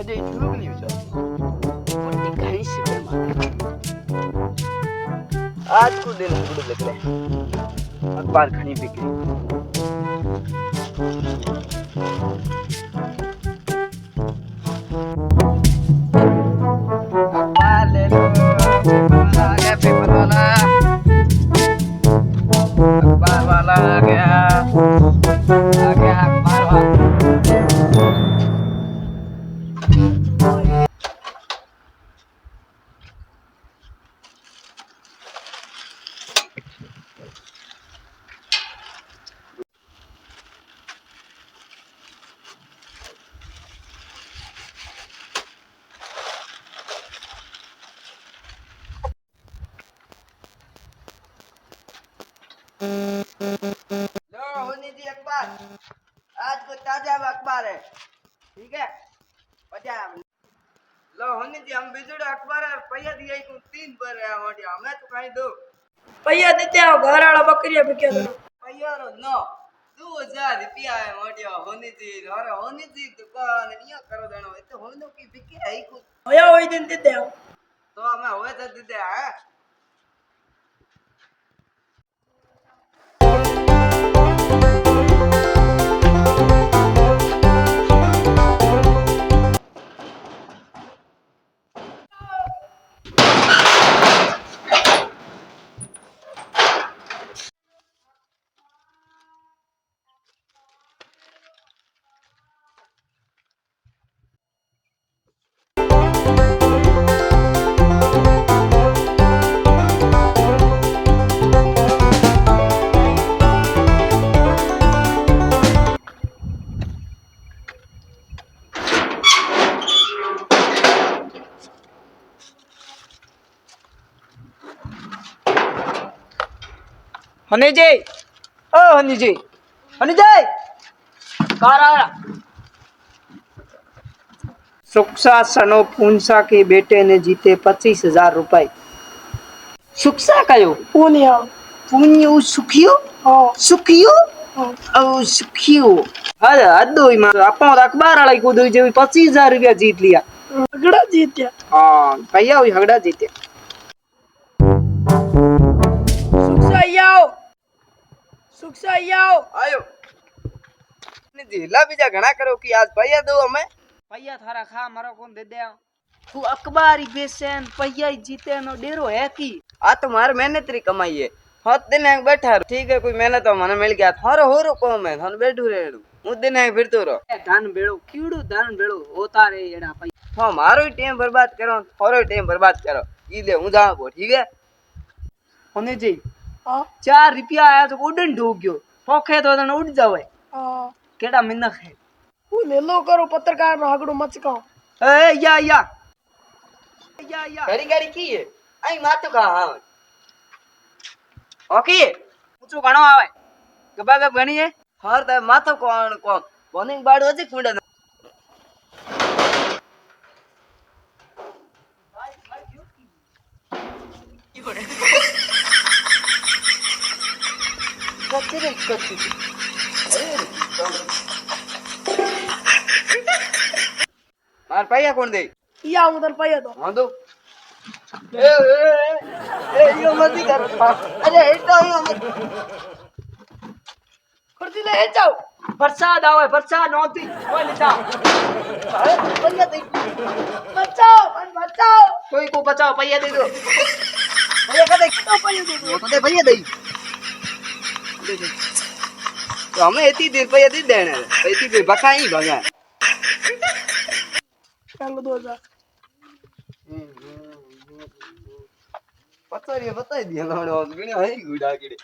अजय झूगली विचार मोटी घणी से आज को दिन बुड़ लग रहे अखबार घनी बिक्री अखबार ले लो आ गया पेपर वाला अखबार वाला आ गया अखबार वाला लो होनी जी अखबार आज को ताजा अखबार है ठीक है बचा लो होनी जी हम बिजुड़ा अखबार है पैया दिया को 3 पर है मोटिया हमें तो कहीं दो पैया देते आओ घर वाला बकरिया पे क्या करो पैया रो नो 2000 रुपया है मोटिया होनी जी अरे होनी जी दुकान निया करो देनो ये तो होनो की बिके है को होया वही दिन देते आओ तो हमें होए तो दे दे है हनी जी ओ हनी जी कारा सुक्सा सनो पूंसा के बेटे ने जीते 25,000 रुपए सुक्सा कयो पुनिया पुण्य सुखियो हाँ सुखियो हाँ ओ सुखियो अरे हदो ही मार अपन अखबार वाला को दो जो 25,000 रुपया जीत लिया अगड़ा जीत्या हाँ भैया हुई हगड़ा जीते सुखसा आओ आयो ने जिला बीजा घना करो कि आज भैया दो हमें पैया थारा खा मारो कौन दे दे तू अखबार ही बेचन भैया ही जीते नो डेरो है की आ तो मार मेहनत री कमाई है हत दिन है बैठा ठीक है कोई मेहनत तो मने मिल गया थारो होरो को मैं थान बैठू रेड़ू मु दिन है फिरतो रो धन बेड़ो कीड़ू धन बेड़ो होता रे एड़ा पैया हां मारो ही टाइम बर्बाद करो थारो टाइम बर्बाद करो ई ले हूं जा को ठीक है हनी जी हाँ 4 रुपया आया तो उड़न ढूक गयो पोखे तो तने उड़ जावे हाँ केड़ा मिनख है वो ले लो करो पत्रकार में हगड़ो मच का ए या गाड़ी गाड़ी की है आई मातो का हां ओके ऊंचो घणो आवे गबा गब घणी है हर त मातो कोण कोण बोनिंग बाड होजे कुंडा कचरे कचरे मार पैया कौन दे या उधर पैया दो हां दो ए यो मत कर अरे इतना यो मत कुर्सी ले जाओ प्रसाद आवे प्रसाद नोती कोई लेता पैया दे बचाओ कोई को बचाओ पैया दे दो पैया का दे तो पैया दे दो वो तो दे पैया दे तो हमें इतनी देर पैया दे देना इतनी देर बकाई भगा रंग 2000 पता दिया लौड़ो बिना है गुडा केड़े